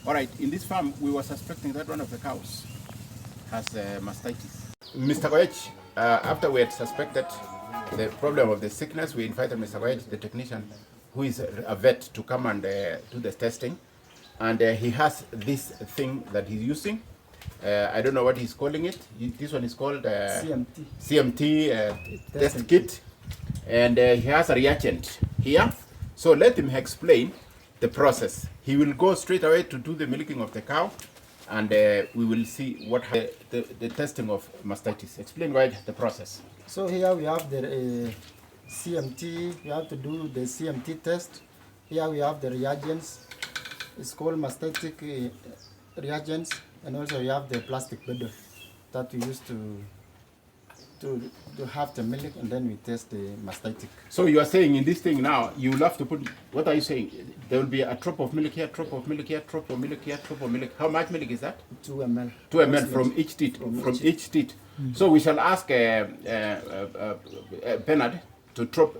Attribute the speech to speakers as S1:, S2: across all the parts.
S1: All right, in this farm, we were suspecting that one of the cows has mastitis. Mr. Koech, after we had suspected the problem of the sickness, we invited Mr. Koech, the technician, who is a vet, to come and do the testing. And he has this thing that he's using. I don't know what he's calling it. This one is called CMT test kit. And he has a reagent here. So let him explain the process. He will go straight away to do the milking of the cow, and we will see what the testing of mastitis. Explain the process.
S2: So here we have the CMT. We have to do the CMT test. Here we have the reagents. It's called mastitic reagents, and also we have the plastic beader that we use to have the milk, and then we test the mastitic.
S1: So you are saying in this thing now, you will have to put, what are you saying? There will be a drop of milk here, drop of milk here, drop of milk here, drop of milk. How much milk is that?
S2: 2 ml.
S1: 2 ml from each teat. From each teat. So we shall ask Bernard to drop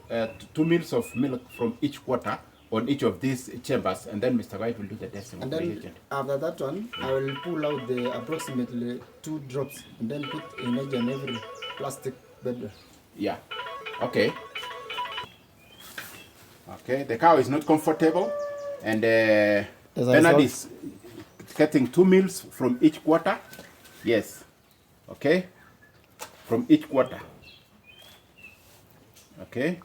S1: 2 mils of milk from each quarter on each of these chambers, and then Mr. White will do the testing.
S2: And then after that one, I will pull out the approximately 2 drops and then put in each and every plastic bed.
S1: Yeah. Okay. Okay. The cow is not comfortable, and Bernard is getting 2 mils from each quarter. Yes. Okay. From each quarter. Okay.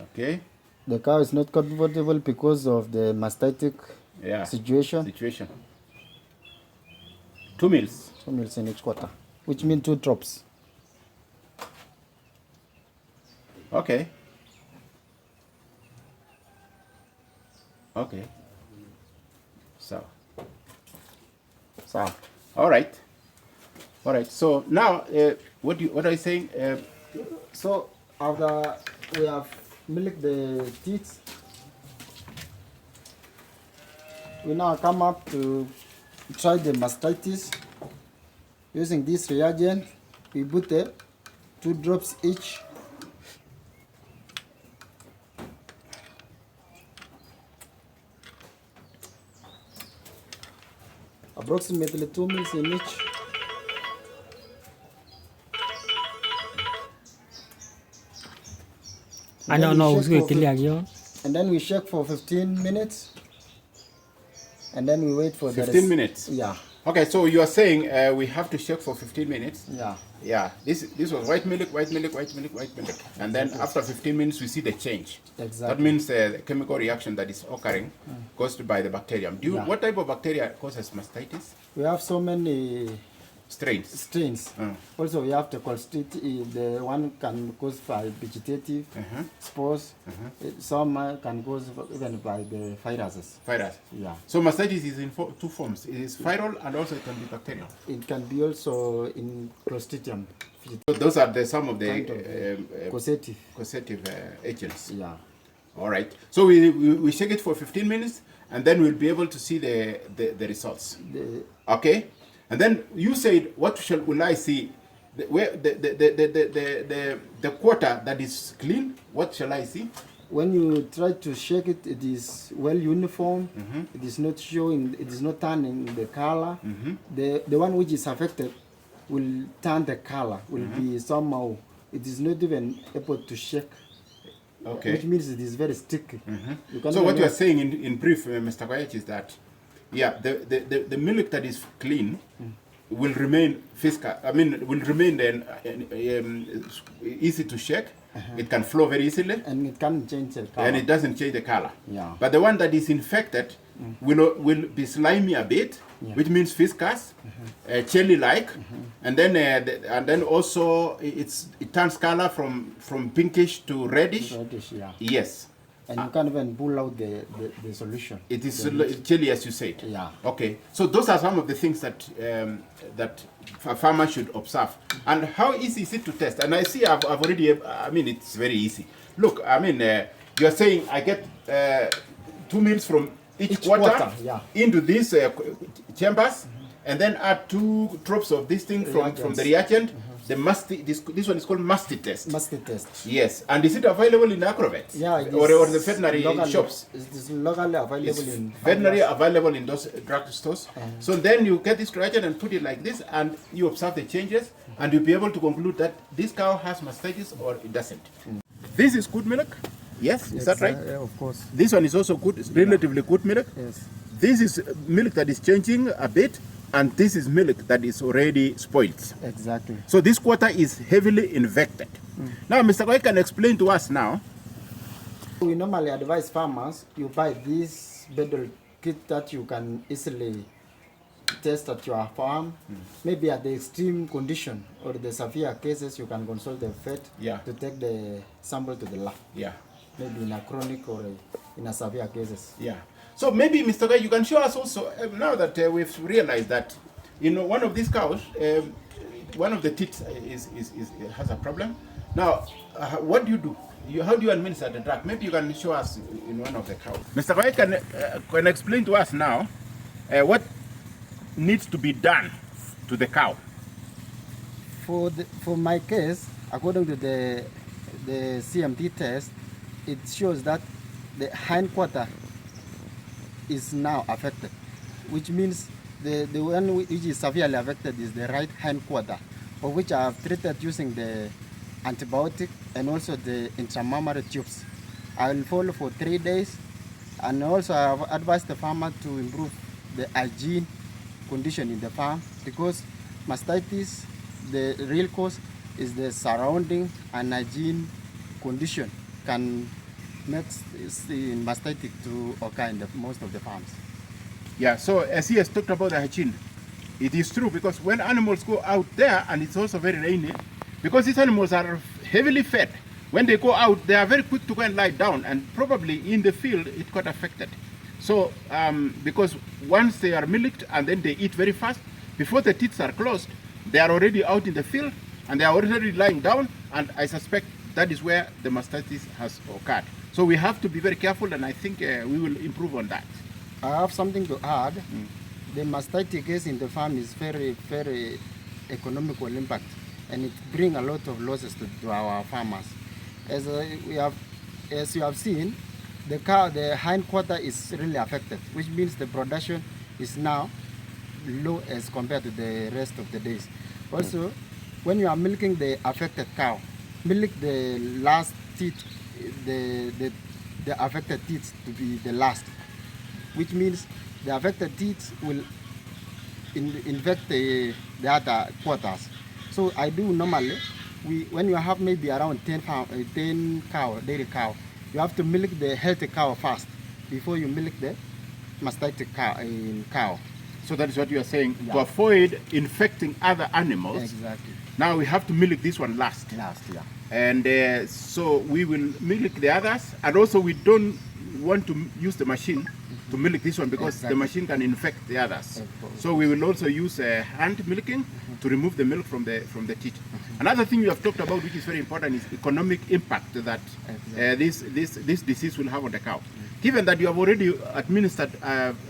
S1: Okay.
S2: The cow is not comfortable because of the mastitic situation.
S1: 2 mils.
S2: 2 mils in each quarter, which means 2 drops.
S1: Okay. Okay. So. All right. All right. So now, what are you saying?
S2: So after we have milk the teats, we now come up to try the mastitis. Using this reagent, we put 2 drops each. Approximately 2 mils in each.
S3: I don't know.
S2: And then we shake for 15 minutes. And then we wait for
S1: 15 minutes?
S2: Yeah.
S1: Okay, so you are saying we have to shake for 15 minutes?
S2: Yeah.
S1: Yeah. This was white milk. And then after 15 minutes, we see the change.
S2: Exactly.
S1: That means the chemical reaction that is occurring caused by the bacterium. What type of bacteria causes mastitis?
S2: We have so many strains. Also, we have the constitutive. The one can cause by vegetative spores. Some can cause even by the viruses. Yeah.
S1: So mastitis is in 2 forms. It is viral, and also it can be bacterial.
S2: It can be also in Clostridium.
S1: So those are some of the
S2: causative
S1: agents.
S2: Yeah.
S1: All right. So we shake it for 15 minutes, and then we'll be able to see the results. Okay. And then you said, what will I see? The quarter that is clean, what shall I see?
S2: When you try to shake it, it is well uniform. It is not showing, it is not turning the color. The one which is affected will turn the color, will be somehow, it is not even able to shake.
S1: Okay.
S2: Which means it is very sticky.
S1: So what you are saying in brief, Mr. Koech, is that the milk that is clean will remain viscous. I mean, will remain easy to shake. It can flow very easily,
S2: and it can change the color.
S1: And it doesn't change the color.
S2: Yeah.
S1: But the one that is infected will be slimy a bit, which means viscous, jelly-like, and then also it turns color from pinkish to reddish.
S2: Reddish, yeah.
S1: Yes.
S2: And you can't even pull out the solution.
S1: It is jelly, as you said.
S2: Yeah.
S1: Okay. So those are some of the things that that a farmer should observe. And how easy is it to test? And I see I've already, I mean, it's very easy. Look, I mean, you're saying I get 2 mils from each quarter into these chambers, and then add 2 drops of this thing from the reagent, this one is called Mastitis.
S2: Mastitis.
S1: Yes, and is it available in Acrovet?
S2: Yeah, it
S1: or
S2: is
S1: the veterinary shops?
S2: It is locally available in
S1: Veterinary available in those drug stores. So then you get this reagent and put it like this, and you observe the changes, and you'll be able to conclude that this cow has mastitis or it doesn't. This is good milk. Yes, is that right?
S2: Yeah, of course.
S1: This one is also good. It's relatively good milk.
S2: Yes.
S1: This is milk that is changing a bit, and this is milk that is already spoiled.
S2: Exactly.
S1: So this quarter is heavily infected. Now, Mr. Koi can explain to us now.
S2: We normally advise farmers, you buy this bedroll kit that you can easily test at your farm. Maybe at the extreme condition or the severe cases, you can consult the vet to take the sample to the lab.
S1: Yeah.
S2: Maybe in a chronic or in a severe cases.
S1: Yeah. So maybe, Mr. Koi, you can show us also, now that we've realized that, one of these cows, one of the teats has a problem. Now, what do you do? How do you administer the drug? Maybe you can show us in one of the cows. Mr. Koi can explain to us now what needs to be done to the cow.
S2: For my case, according to the CMT test, it shows that the hindquarter is now affected, which means the one which is severely affected is the right hindquarter, for which I have treated using the antibiotic and also the intramammary tubes. I will follow for 3 days, and also I have advised the farmer to improve the hygiene condition in the farm, because mastitis, the real cause is the surrounding and hygiene condition can make mastitis to occur in most of the farms.
S1: Yeah, so as he has talked about the hygiene, it is true, because when animals go out there and it's also very rainy, because these animals are heavily fed, when they go out, they are very quick to go and lie down, and probably in the field it got affected. So, because once they are milked and then they eat very fast, before the teats are closed, they are already out in the field and they are already lying down, and I suspect that is where the mastitis has occurred. So we have to be very careful, and I think we will improve on that.
S2: I have something to add. The mastitis case in the farm is very, very economical impact, and it brings a lot of losses to our farmers. As you have seen, the hindquarter is really affected, which means the production is now low as compared to the rest of the days. Also, when you are milking the affected cow, milk the last teat, the affected teats to be the last, which means the affected teats will infect the other quarters. So I do normally, when you have maybe around 10 dairy cow, you have to milk the healthy cow first before you milk the mastitis cow.
S1: So that is what you are saying, to avoid infecting other animals.
S2: Exactly.
S1: Now we have to milk this one last. And so we will milk the others, and also we don't want to use the machine to milk this one, because the machine can infect the others. So we will also use hand milking to remove the milk from the teat. Another thing you have talked about, which is very important, is economic impact that this disease will have on the cow. Given that you have already administered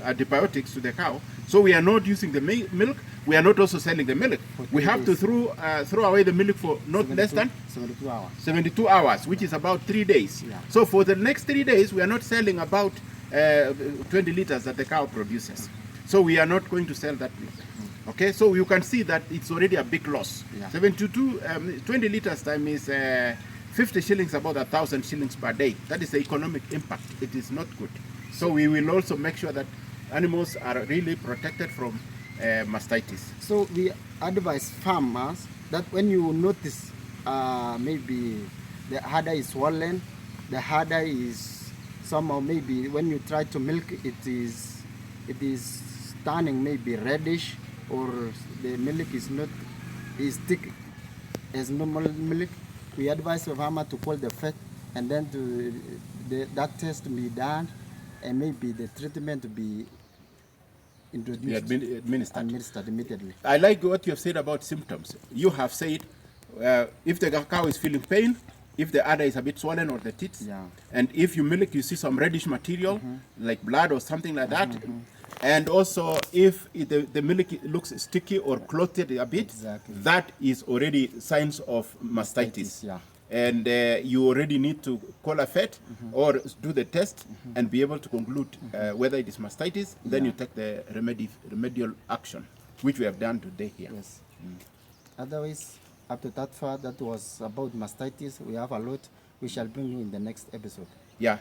S1: antibiotics to the cow, so we are not using the milk, we are not also selling the milk. We have to throw away the milk for not less than 72 hours, which is about 3 days. So for the next 3 days, we are not selling about 20 liters that the cow produces. So we are not going to sell that milk. Okay, so you can see that it's already a big loss. 20 liters time is 50 shillings, about 1,000 shillings per day. That is the economic impact. It is not good. So we will also make sure that animals are really protected from mastitis.
S2: So we advise farmers that when you notice maybe the udder is swollen, the udder is somehow, maybe when you try to milk, it is turning maybe reddish, or the milk is not as thick as normal milk, we advise the farmer to call the vet, and then that test to be done, and maybe the treatment to be administered immediately.
S1: I like what you have said about symptoms. You have said if the cow is feeling pain, if the udder is a bit swollen or the teats, and if you milk, you see some reddish material like blood or something like that, And also, if the milk looks sticky or clotted a bit,
S2: Exactly.
S1: that is already signs of mastitis.
S2: Yeah.
S1: And you already need to call a vet or do the test and be able to conclude whether it is mastitis. Then you take the remedial action, which we have done today here.
S2: Yes. Otherwise, up to that far, that was about mastitis. We have a lot. We shall bring you in the next episode.
S1: Yeah.